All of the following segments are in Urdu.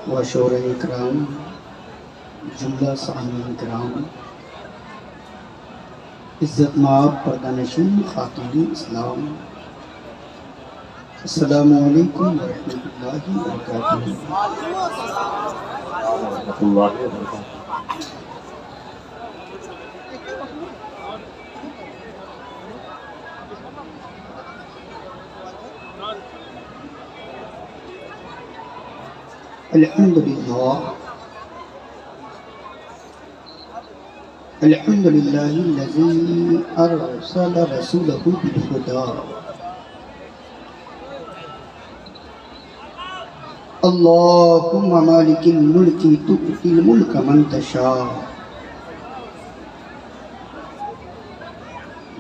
و شورہ اکرام، جملہ سامعین کرام، عزت مآب پردہ نشین خاتون اسلام، السلام علیکم ورحمۃ اللہ وبرکاتہ۔ الحمد للہ الذی ارسل رسولہ بالہدی، اللہم مالک الملک تؤتی الملک من تشاء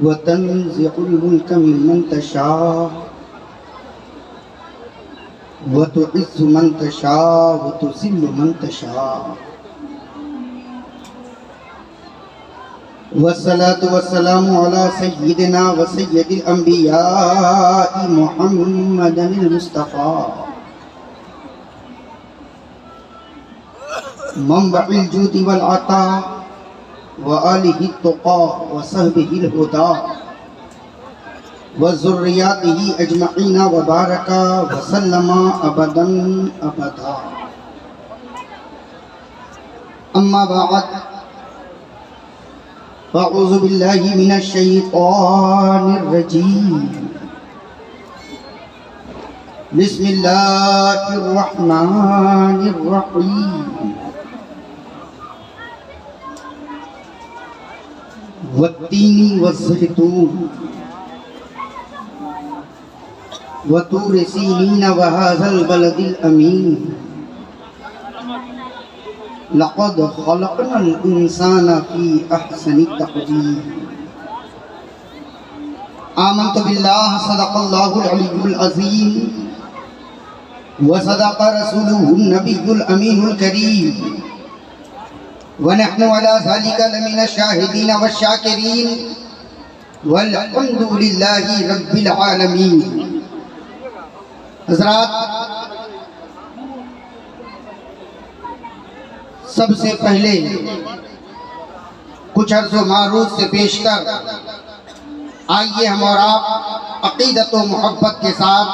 وتنزع الملک ممن تشاء وتعز من تشاء وتذل من تشاء، والصلاة والسلام على سيدنا وسيد الأنبياء محمد المصطفى منبع الجود والعطاء وآله التقى وصحبه الهدى وذرياته أجمعين وبارك وسلم أبدا أبدا، أما بعد، فأعوذ بالله من الشيطان الرجيم، بسم الله الرحمن الرحيم، والتين والزيتون وطور سينين وهذا البلد الأمين، لقد خلقنا الإنسان في أحسن تقويم، آمنت بالله صدق الله العلي العظيم وصدق رسوله النبي الأمين الكريم، ونحن على ذلك لمن الشاهدين والشاكرين، والحمد لله رب العالمين۔ حضرات، سب سے پہلے کچھ عرض و معروف سے پیش کر آئیے ہم اور آپ عقیدت و محبت کے ساتھ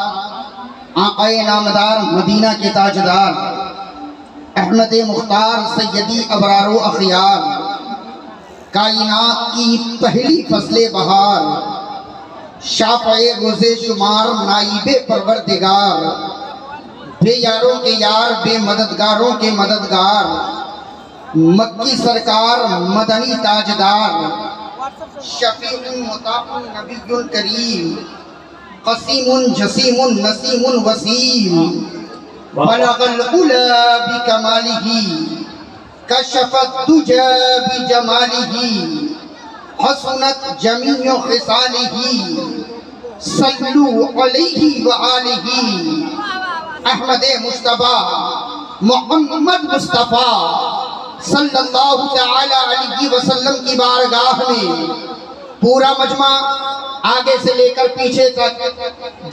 آقا نامدار مدینہ کے تاجدار احمد مختار سیدی ابرار و اخیار، کائنات کی پہلی فصل بہار، شافع روز شمار نائب پروردگار، بے یاروں کے یار بے مددگاروں کے مددگار، مکی سرکار مدنی تاجدار، شفیع مطاع نبی کریم، قسیم جسیم نسیم وسیم، بلغ العلا بکمالہ، کشف الدجى بجمالہ، حسنت جمیع خصالہ، صلو علیہ وآلہ، احمد مصطفیٰ محمد مصطفیٰ صلی اللہ تعالی علیہ وسلم کی بارگاہ میں پورا مجمع آگے سے لے کر پیچھے تک،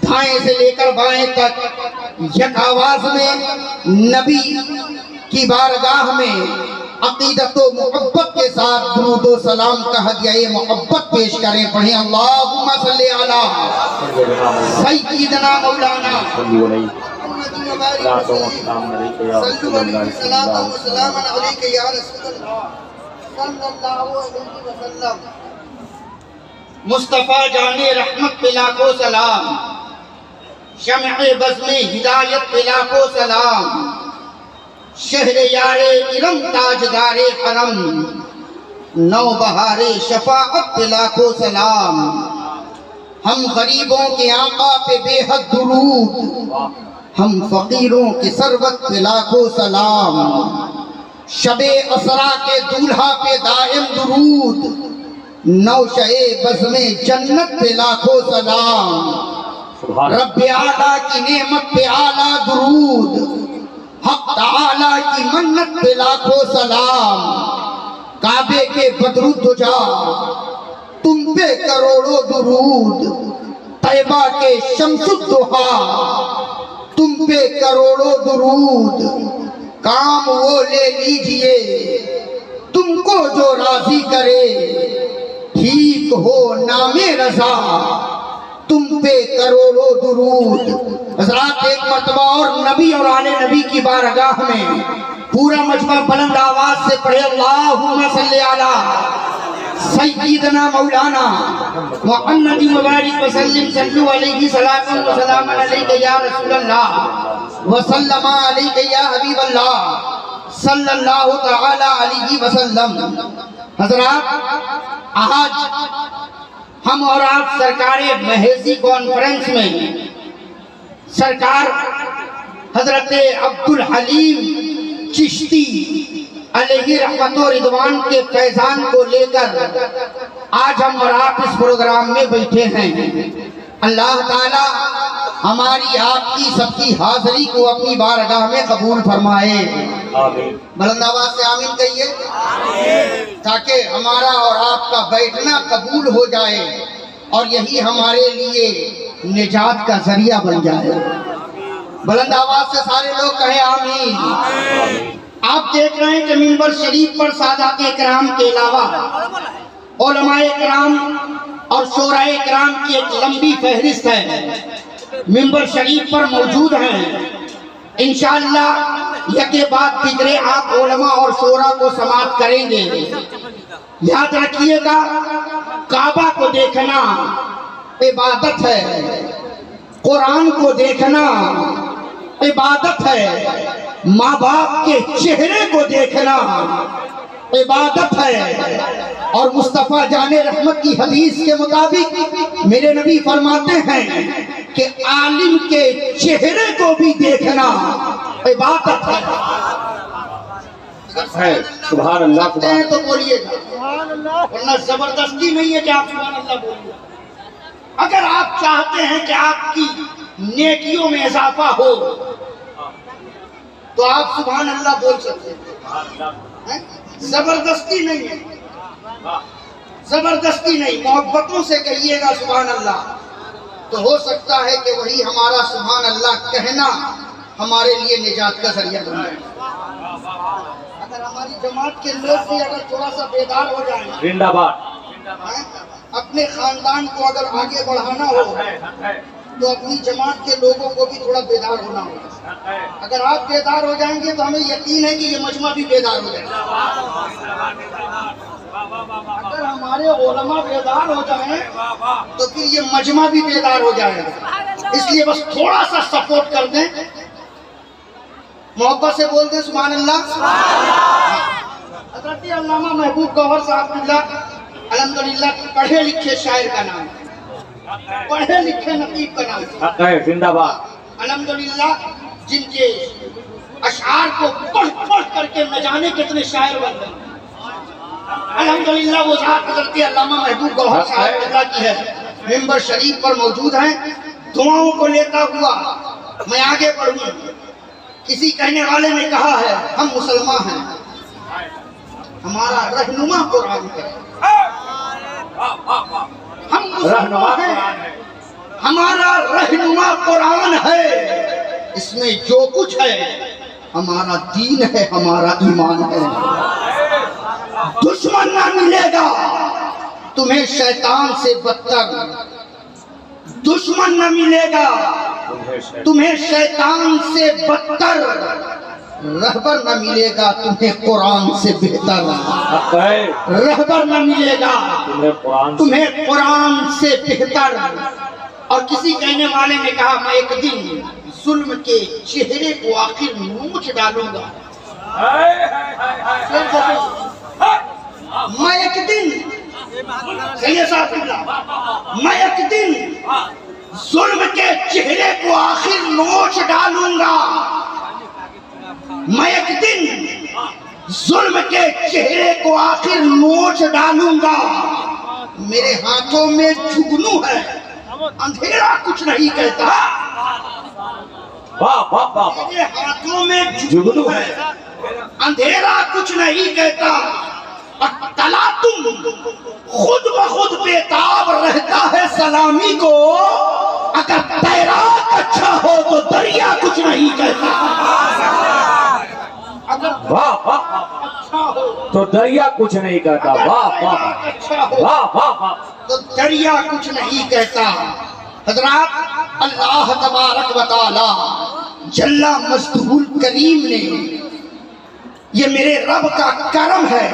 دھائیں سے لے کر بائیں تک، یک آواز میں نبی کی بارگاہ میں عقیدت و محبت کے ساتھ درود و سلام کا ہدیہ محبت پیش کریں۔ پڑھیں اللہم صلی علی سیدنا مولانا السلام علیکم یا رسول اللہ صلی اللہ علیہ وسلم۔ مصطفیٰ جان رحمت پہ لاکھوں سلام، شمع بزم ہدایت پہ لاکھوں سلام، شہر یار ارم تاجدار حرم، نو بہار شفاعت پہ لاکھوں سلام، ہم غریبوں کے آقا پہ بے حد درود، ہم فقیروں کی ثروت پہ لاکھوں سلام، شب اسرا کے دولہا پہ دائم درود، نوشہ بزم جنت پہ لاکھوں سلام، رب اعلیٰ کی نعمت پہ اعلیٰ درود، حق تعالیٰ کی منت پہ لاکھوں سلام، کعبے کے بدر الدجا تم پہ کروڑوں درود، طیبہ کے شمس الضحیٰ تم پہ کروڑوں درود، کام وہ لے لیجئے تم کو جو راضی کرے، ٹھیک ہو نام رضا تم پہ کروڑوں درود۔ حضرات ایک مرتبہ اور نبی اور آل نبی کی بارگاہ میں پورا مجمع بلند آواز سے پڑھے اللہم صلی علی سیدنا مولانا محمد مبارک وسلم، صلو علیہ صلاۃ و سلام علیک یا رسول اللہ وسلم علیک یا حبیب اللہ صلی اللہ تعالی علیہ وسلم۔ حضرات آج ہم اور آپ سرکار مہیزی کانفرنس میں سرکار حضرت عبدالحلیم چشتی علیہ رحمت و رضوان کے فیضان کو لے کر آج ہم اور آپ اس پروگرام میں بیٹھے ہیں۔ اللہ تعالی ہماری آپ کی سب کی حاضری کو اپنی بارگاہ میں قبول فرمائے۔ بلند آواز سے آمین کہیے، تاکہ ہمارا اور آپ کا بیٹھنا قبول ہو جائے اور یہی ہمارے لیے نجات کا ذریعہ بن جائے۔ بلند آواز سے سارے لوگ کہیں آمین۔ آپ دیکھ رہے ہیں کہ منبر شریف پر سادات کرام کے علاوہ علماء کرام اور شورا کرام کی ایک لمبی فہرست ہے، منبر شریف پر موجود ہیں۔ انشاءاللہ یکے بعد دیگرے آپ علماء اور شورا کو سماعت کریں گے۔ یاد رکھیے گا، کعبہ کو دیکھنا عبادت ہے، قرآن کو دیکھنا عبادت ہے، ماں باپ کے چہرے کو دیکھنا عبادت ہے، اور مصطفیٰ جان رحمت کی حدیث کے مطابق میرے نبی فرماتے ہیں کہ عالم کے چہرے کو بھی دیکھنا عبادت ہے۔ سبحان اللہ سبحان تو بولیے گا، ورنہ زبردستی نہیں ہے کہ آپ سبحان اللہ بولیے۔ اگر آپ چاہتے ہیں کہ آپ کی نیکیوں میں اضافہ ہو تو آپ سبحان اللہ بول سکتے ہیں، زبردستی نہیں ہے، زبردستی نہیں، محبتوں سے کہیے گا سبحان اللہ، تو ہو سکتا ہے کہ وہی ہمارا سبحان اللہ کہنا ہمارے لیے نجات کا ذریعہ بن جائے۔ اگر ہماری جماعت کے لوگ بھی اگر تھوڑا سا بیدار ہو جائیں، زندہ باد، اپنے خاندان کو اگر آگے بڑھانا ہو تو اپنی جماعت کے لوگوں کو بھی تھوڑا بیدار ہونا ہوگا۔ اگر آپ بیدار ہو جائیں گے تو ہمیں یقین ہے کہ یہ مجمع بھی بیدار ہو جائے گا۔ اگر ہمارے علماء بیدار ہو جائیں تو پھر یہ مجمع بھی بیدار ہو جائے گا۔ اس لیے بس تھوڑا سا سپورٹ کر دیں، محبت سے بول دیں سبحان اللہ۔ حضرت علامہ محبوب گوہر صاحب اللہ الحمدللہ پڑھے لکھے شاعر کا نام ہے، پڑھے لکھے نقیب کا نام ہے، زندہ باد، الحمدللہ، جن کے اشعار کو پڑھ پڑھ کر کے نہ جانے کتنے شاعر بن گئے۔ الحمدللہ وہ ذات حضرت علامہ محبوب گوہر صاحب اللہ کی ہے، منبر شریف پر موجود ہیں۔ دعاؤں کو لیتا ہوا میں آگے بڑھوں۔ کسی کہنے والے نے کہا ہے ہم مسلمان ہیں، ہمارا رہنما قرآن ہے، ہم مسلمان ہیں، ہمارا رہنما قرآن ہے، اس میں جو کچھ ہے ہمارا دین ہے، ہمارا ایمان ہے۔ دشمن نہ ملے گا تمہیں شیطان سے بدتر، دشمن نہ ملے گا تمہیں شیطان سے بدتر، رہبر نہ ملے گا تمہیں قرآن سے بہتر، رہبر نہ ملے گا تمہیں قرآن سے بہتر۔ اور کسی کہنے والے نے کہا میں ایک دن ظلم کے چہرے کو آخر نوچ ڈالوں گا، میں ایک دن میں ایک دن ظلم کے چہرے کو آخر نوچ ڈالوں گا، میں ایک دن ظلم کے چہرے کو آخر نوچ ڈالوں گا۔ میرے ہاتھوں میں جھگنو ہے، اندھیرا کچھ نہیں کہتا، میرے ہاتھوں میں جھگنو ہے، اندھیرا کچھ نہیں کہتا، اور تلاتم خود بخود بیتاب رہتا ہے سلامی کو، اگر تیراک اچھا ہو تو دریا کچھ نہیں کہتا۔ تو دریا کچھ نہیں کہتا. واہ واہ اچھا ہو واہ واہ واہ. تو دریا کچھ نہیں کہتا. حضرات اللہ تبارک و تعالی جل مجدہ کریم نے، یہ میرے رب کا کرم ہے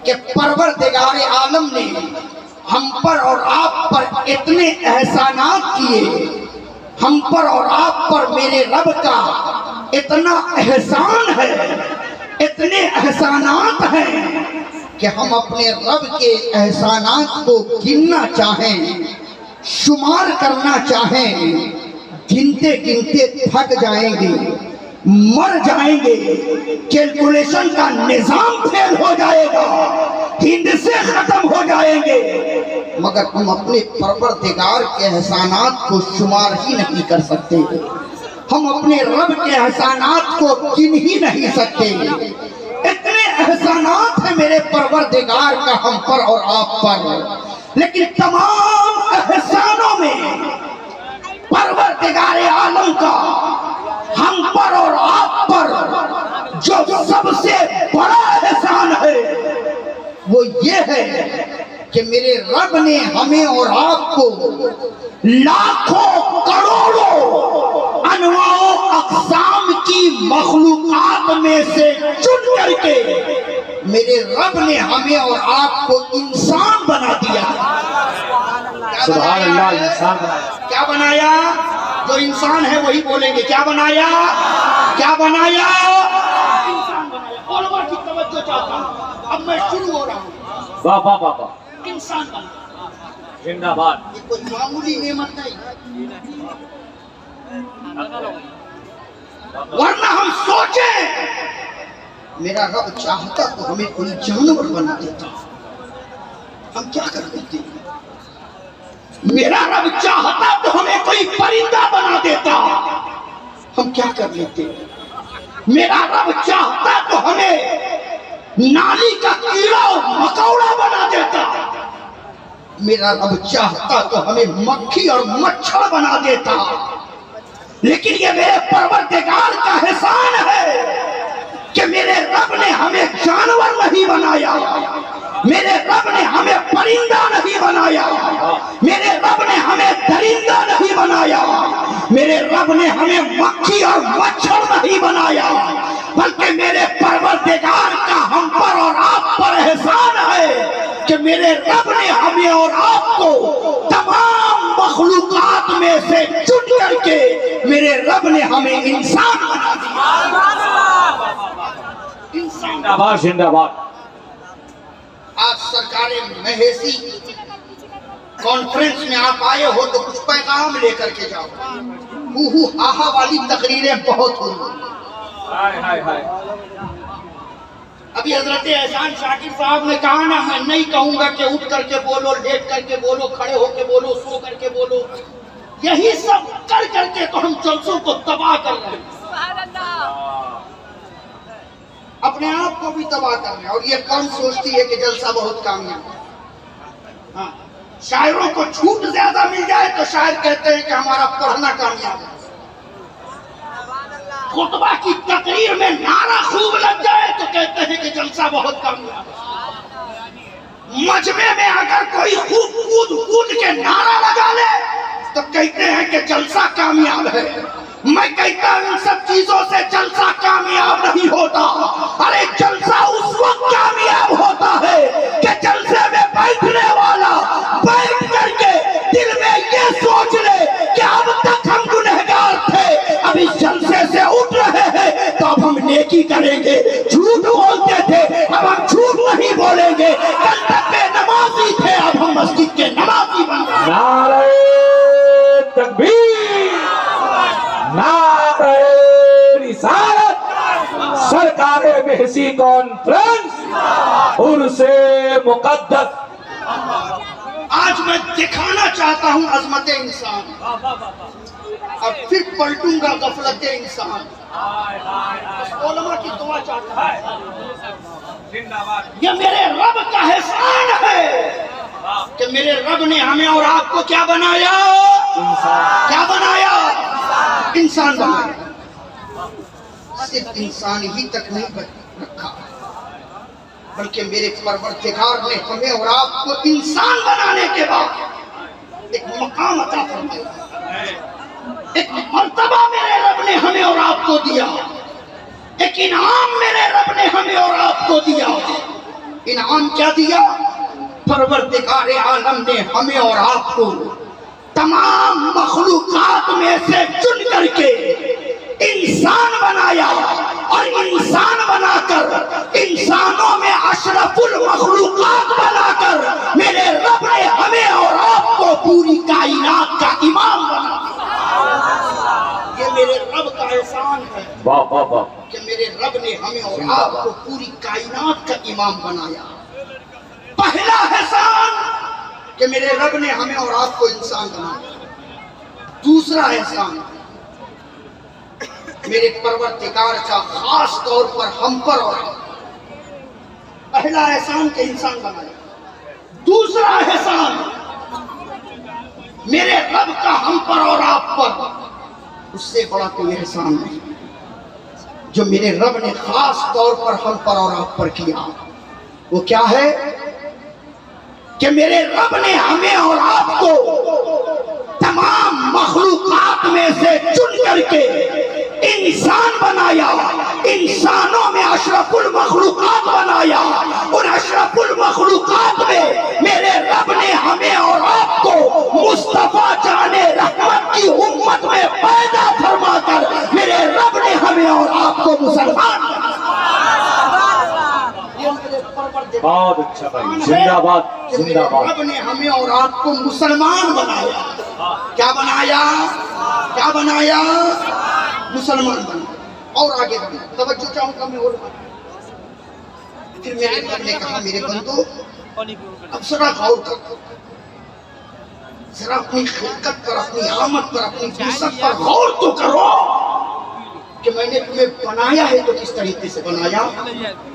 کہ پروردگار عالم نے ہم پر اور آپ پر اتنے احسانات کیے. ہم پر اور آپ پر میرے رب کا اتنا احسان ہے، اتنے احسانات ہیں کہ ہم اپنے رب کے احسانات کو گننا چاہیں، شمار کرنا چاہیں، گنتے گنتے تھک جائیں گے، مر جائیں گے، کیلکولیشن کا نظام فیل ہو جائے گا، ہند سے ختم ہو جائیں گے، مگر ہم اپنے پروردگار کے احسانات کو شمار ہی نہیں کر سکتے. ہم اپنے رب کے احسانات کو گن ہی نہیں سکتے. اتنے احسانات ہیں میرے پروردگار کا ہم پر اور آپ پر، لیکن تمام احسانوں میں پروردگار عالم کا ہم پر اور آپ پر جو سب سے بڑا احسان ہے وہ یہ ہے کہ میرے رب نے ہمیں اور آپ کو لاکھوں کروڑوں انواع و اقسام کی مخلوقات میں سے چن کر کے میرے رب نے ہمیں اور آپ کو انسان بنا دیا. سبحان اللہ. انسان بنایا. کیا بنایا؟ جو انسان ہے وہی بولیں گے. کیا بنایا؟ کیا بنایا؟ انسان بنایا. علماء کی توجہ چاہتا ہوں. اب میں شروع ہو رہا ہوں. واہ واہ واہ واہ. انسان بنایا. زندہ باد. یہ کوئی معمولی نعمت نہیں، ورنہ ہم سوچیں میرا رب چاہتا تو ہمیں کوئی جانور بنا دیتا، ہم کیا کر دیتے؟ میرا رب چاہتا تو ہمیں کوئی پرندہ بنا دیتا، ہم کیا کر لیتے؟ میرا رب چاہتا تو ہمیں نالی کا کیڑا اور مکوڑا بنا دیتا، میرا رب چاہتا تو ہمیں مکھی اور مچھر بنا دیتا. لیکن یہ میرے پروردگار کا احسان ہے کہ میرے رب نے ہمیں جانور نہیں بنایا، میرے رب نے ہمیں پرندہ نہیں بنایا، میرے رب نے ہمیں درندہ نہیں بنایا، میرے رب نے ہمیں مکھی اور مچھر نہیں بنایا، بلکہ میرے پروردگار کا ہم پر اور آپ پر احسان ہے کہ میرے رب نے ہمیں اور آپ کو تمام مخلوقات میں سے چن کر کے میرے رب نے ہمیں انسان بنا دیا. انسان. زندہ باد. زندہ باد. آج سرکار مہیسی کانفرنس میں آپ آئے ہو تو کچھ پیغام لے کر کے جاؤ. آہا والی تقریریں بہت ہوئی. ہائے ہائے ہائے. ابھی حضرت احسان شاکر صاحب نے کہا نا، میں نہیں کہوں گا کہ اٹھ کر کے بولو، لیٹ کر کے بولو، کھڑے ہو کے بولو، سو کر کے بولو. یہی سب کر کر کے تو ہم جلسوں کو تباہ کر رہے ہیں، اپنے آپ کو بھی تباہ کر رہے ہیں. اور یہ قوم سوچتی ہے کہ جلسہ بہت کامیاب ہے. ہاں، شاعروں کو چھوٹ زیادہ مل جائے تو شاعر کہتے ہیں کہ ہمارا پڑھنا کامیاب ہے. خطبہ کی تقریر میں نعرہ خوب لگ جائے تو کہتے ہیں کہ جلسہ بہت کامیاب ہے. مجمع میں اگر کوئی خوب کود کود کے نعرہ لگا لے تو کہتے ہیں کہ جلسہ کامیاب ہے. میں کہتا ہوں ان سب چیزوں سے جلسہ کامیاب نہیں ہوتا. ارے جلسہ اس وقت کامیاب ہوتا ہے کہ جلسے میں بیٹھنے والا بیٹھ کر کے دل میں یہ سوچ لے کہ اب تک ہم گنہگار تھے، اب اس جلسے سے اٹھ رہے ہیں تو اب ہم نیکی کریں گے. جھوٹ بولتے تھے اب ہم جھوٹ نہیں بولیں گے. کل تک بے نمازی تھے اب ہم مسجد کے نمازی بن گئے. نعرہ تکبیر، نعرہ رسالت. سرکار مہسی کانفرنس عرس مقدس. آج میں دکھانا چاہتا ہوں عظمت انسان، اور پھر پلٹوں گا غفلت انسان. علماء کی دعا چاہتا ہے. یہ میرے رب کا احسان ہے کہ میرے رب نے ہمیں اور آپ کو کیا بنایا؟ کیا بنایا؟ انسان بنایا. صرف انسان ہی تک نہیں رکھا، بلکہ میرے پروردگار نے ہمیں اور آپ کو انسان بنانے کے بعد ایک مقام عطا فرمایا، ایک مرتبہ میرے رب نے ہمیں اور آپ کو دیا، ایک انعام میرے رب نے ہمیں اور آپ کو دیا۔ انعام کیا دیا؟ پروردگار عالم نے ہمیں اور آپ کو تمام مخلوقات میں سے چن کر کے انسان بنایا، اور انسان بنا کر انسانوں میں اشرف المخلوقات بنا کر میرے رب نے ہمیں اور آپ کو پوری کائنات کا امام بنا۔ یہ میرے رب کا احسان ہے کہ میرے رب نے ہمیں اور آپ کو پوری کائنات کا امام بنایا۔ پہلا احسان کہ میرے رب نے ہمیں اور آپ کو انسان بنایا۔ دوسرا احسان میرے پروردگار کا خاص طور پر ہم پر اور آپ۔ پہلا احسان کہ انسان بنایا، دوسرا احسان میرے رب کا ہم پر اور آپ پر۔ اس سے بڑا کوئی احسان نہیں جو میرے رب نے خاص طور پر ہم پر اور آپ پر کیا۔ وہ کیا ہے کہ میرے رب نے ہمیں اور آپ کو تمام مخلوقات میں سے چن کر کے انسان بنایا، انسانوں میں اشرف المخلوقات بنایا۔ ان اشرف المخلوقات میں میرے رب نے ہمیں اور آپ کو مصطفیٰ جانے رحمت کی امت میں پیدا فرما کر میرے رب نے ہمیں اور آپ کو مسلمان بنایا۔ بہت اچھا بھائی، زندہ باد زندہ باد۔ رب نے ہمیں اور آپ کو مسلمان بنایا۔ کیا بنایا؟ کیا بنایا؟ مسلمان بنایا۔ اور آگے بڑھنا، توجہ چاہوں گا میں اور پھر میرے رب نے کہا میرے بندو اب ذرا غور کرو، ذرا اپنی خلقت پر، اپنی آمد پر، اپنی جسد پر غور تو کرو کہ میں نے تمہیں بنایا ہے تو کس طریقے سے بنایا،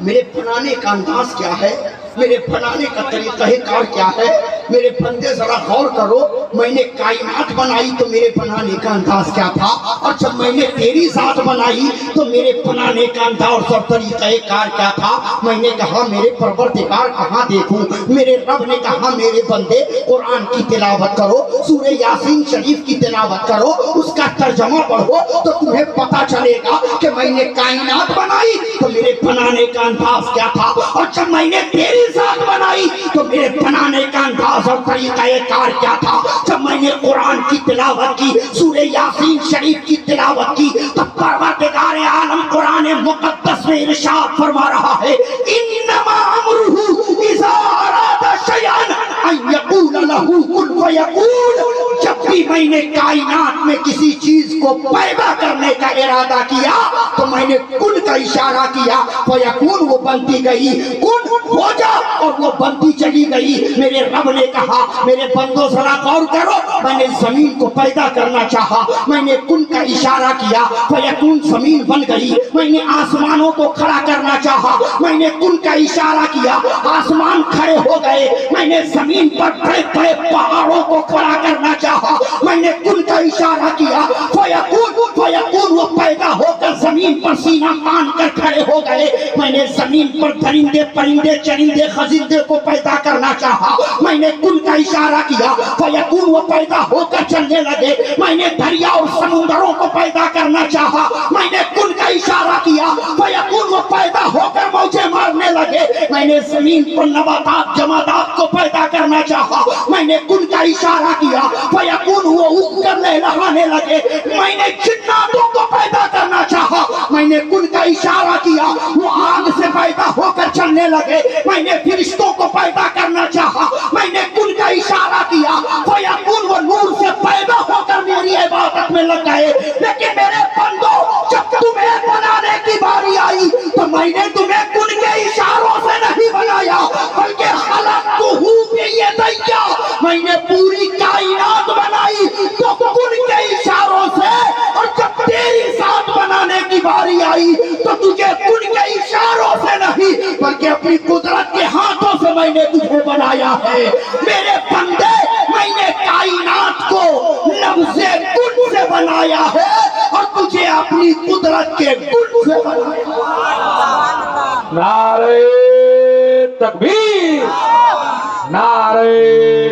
میرے بنانے کا انداز کیا ہے، میرے بنانے کا طریقہ کار کیا ہے۔ میرے بندے ذرا غور کرو، میں نے کائنات بنائی تو میرے بنانے کا انداز کیا تھا، اور جب میں نے تیری ذات بنائی تو میرے بنانے کا انداز اور طریقہ کار کیا تھا۔ میں نے کہا میرے پروردگار کہاں دیکھوں؟ میرے رب نے کہا میرے بندے قرآن کی تلاوت کرو، سورہ یاسین شریف کی تلاوت کرو، اس کا ترجمہ پڑھو تو تمہیں پتا چلے گا کہ میں نے کائنات بنائی تو میرے بنانے کا انداز کیا تھا، اور جب میں نے تیری ذات بنائی تو میرے بنانے کا انداز اور طریقہ کار کیا تھا۔ جب میں نے قرآن کی تلاوت کی، سورہ یاسین شریف کی تلاوت کی، تو پروردگار عالم قرآن مقدس میں ارشاد فرما رہا ہے انما امرہ اذا اراد شیئا ان یقول لہ کن فیکون۔ جب بھی میں نے کائنات میں کسی چیز کو پیدا کرنے کا ارادہ کیا تو میں نے کن کا اشارہ کیا، فیکون وہ بنتی گئی، کن ہو جا اور وہ بنتی چلی گئی۔ میرے رب نے کہا میرے بندوں ذرا غور کرو، میں نے زمین کو پیدا کرنا چاہا، میں نے کن کا اشارہ کیا، فیکون زمین بن گئی۔ میں نے آسمانوں کو کھڑا کرنا چاہا، میں نے کن کا اشارہ کیا، آسمان کھڑے ہو گئے۔ میں نے زمین پر بڑے بڑے پہاڑوں کو کھڑا کرنا چاہا، میں نے کن کا اشارہ کیا، فیکون وہ پیدا ہو کر زمین پر سینہ تان کر کھڑے ہو گئے۔ میں نے زمین پر درندے پرندے چرندے خزندے کو پیدا کرنا چاہا، میں نے کن کا اشارہ کیا، فیکون وہ پیدا ہو کر چلنے لگے۔ میں نے دریا اور سمندروں کو پیدا کرنا چاہا، میں نے کن کا اشارہ کیا، فیکون وہ پیدا ہو کر موجیں مارنے لگے۔ میں نے زمین پر نباتات جمادات کو پیدا کرنا چاہا، میں نے کن کا اشارہ کیا، فیکون وہ اگ کر لہلہانے لگے۔ میں نے جناتوں کو پیدا کرنا چاہا، میں نے کن کا اشارہ کیا، وہ آگ سے پیدا ہو کر چلنے لگے۔ میں نے فرشتوں کو پیدا کرنا چاہا، میں نے کن کا اشارہ کیا، فیکون وہ نور سے پیدا ہو کر میری عبادت میں لگ گئے۔ لیکن میرے بندو جب تمہیں بنانے کی باری آئی تو میں نے تمہیں کن کے اشاروں سے نہیں بنایا، بلکہ خلقتہ بیدیا، میں نے پوری کائنات بنائی تو کن کے اشاروں سے، اور جب تیری ذات بنانے کی باری آئی تو تجھے کن کے اشاروں سے نہیں بلکہ اپنی قدرت کے ہاتھوں سے میں نے تجھے بنایا ہے۔ میرے بندے میں نے کائنات کو لفظ کن سے بنایا ہے اور تجھے اپنی قدرت کے کن سے بنایا۔ نعرہ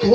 2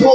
2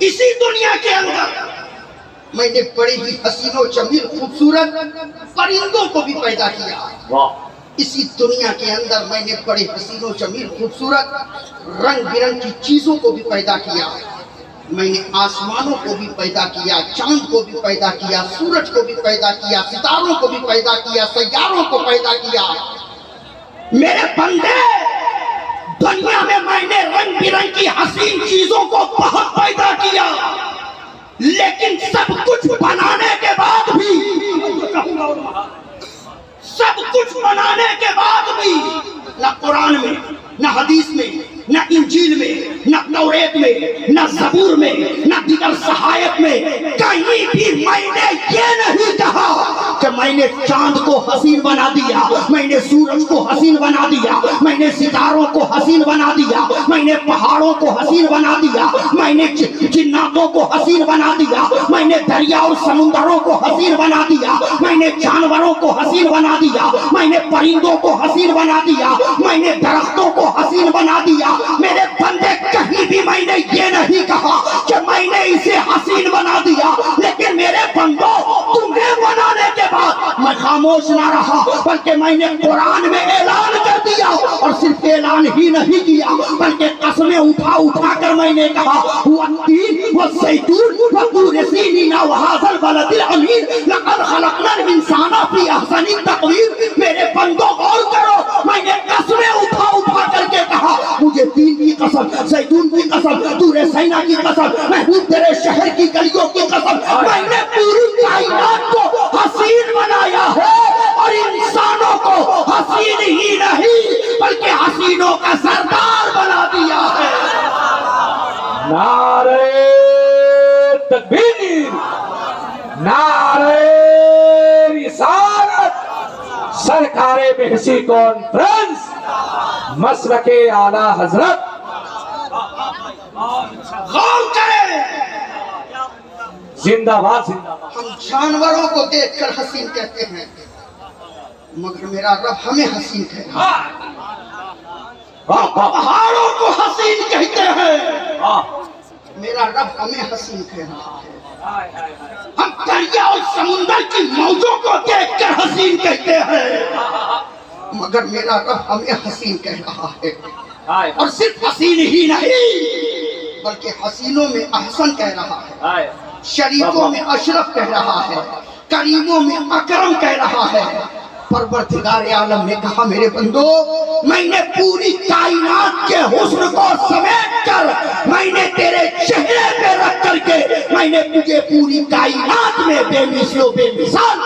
اسی دنیا کے اندر میں نے بڑے ہی حسین و جمیل خوبصورت پرندوں کو بھی پیدا کیا. اسی دنیا کے اندر میں نے بڑے حسین و جمیل خوبصورت رنگ برنگ کی چیزوں کو بھی پیدا کیا. میں نے آسمانوں کو بھی پیدا کیا, چاند کو بھی پیدا کیا, سورج کو بھی پیدا کیا, ستاروں کو بھی پیدا کیا, سیاروں کو پیدا کیا. میرے بندے, دنیا میں نے رنگ برنگ کی حسین چیزوں کو بہت پیدا کیا, لیکن سب کچھ بنانے کے بعد بھی نہ قرآن میں, نہ حدیث میں, نہ انجیل میں, نہ توریت میں, نہ زبور میں, نہ دیگر صحائف میں کہیں بھی میں نے یہ نہیں کہا کہ میں نے چاند کو حسین بنا دیا, میں نے سورج کو حسین بنا دیا, میں نے ستاروں کو حسین بنا دیا, میں نے پہاڑوں کو حسین بنا دیا, میں نے جناتوں کو حسین بنا دیا, میں نے دریا اور سمندروں کو حسین بنا دیا, میں نے جانوروں کو حسین بنا دیا, میں نے پرندوں کو حسین بنا دیا, میں نے درختوں کو حسین بنا دیا. میرے بندے, کہیں بھی میں نے یہ نہیں کہا کہ میں نے اسے حسین بنا دیا, لیکن میرے بندوں, تمہیں بنانے کے بعد میں خاموش نہ رہا, بلکہ میں نے قرآن میں اعلان کر دیا, اور صرف اعلان ہی نہیں کیا بلکہ قسمیں اٹھا کر میں نے کہا, والتین والزیتون وطور سینین وہذا البلد الامین لقد خلقنا الانسان فی احسن تقویم. میرے بندوں غور کرو, میں نے قسمیں اٹھا کر کے کہا, مجھے تین کی قسم, زیتون کی قسم, طور سینا کی قسم, محبوب تیرے شہر کی گلیوں کی قسم, میں نے پوری کائنات کو حسین بنایا ہے, اور انسانوں کو حسین ہی نہیں بلکہ حسینوں کا سردار بنا دیا ہے. نعرہ تکبیر, نعرہ رسالت, سرکار بحثی کانفرنس, مسلک اعلی حضرت. غور کریں, زندہ باد, زندہ باد. ہم جانوروں کو دیکھ کر حسین کہتے ہیں, مگر میرا رب ہمیں حسین کہتا ہے. پہاڑوں کو حسین کہتے ہیں, میرا رب ہمیں حسین کہتا ہے. ہم دریا اور سمندر کی موجوں کو دیکھ کر حسین کہتے ہیں, مگر میرا رب ہمیں حسین کہہ رہا ہے. اور صرف حسین ہی نہیں بلکہ حسینوں میں احسن کہہ رہا ہے, شریفوں میں اشرف کہہ رہا ہے, کریموں میں اکرم کہہ رہا ہے. پروردگار عالم نے کہا, میرے بندو, میں نے پوری کائنات کے حسن کو سمیٹ کر میں نے تیرے چہرے پہ رکھ کر کے میں نے تجھے پوری کائنات میں بے مثل و بے مثال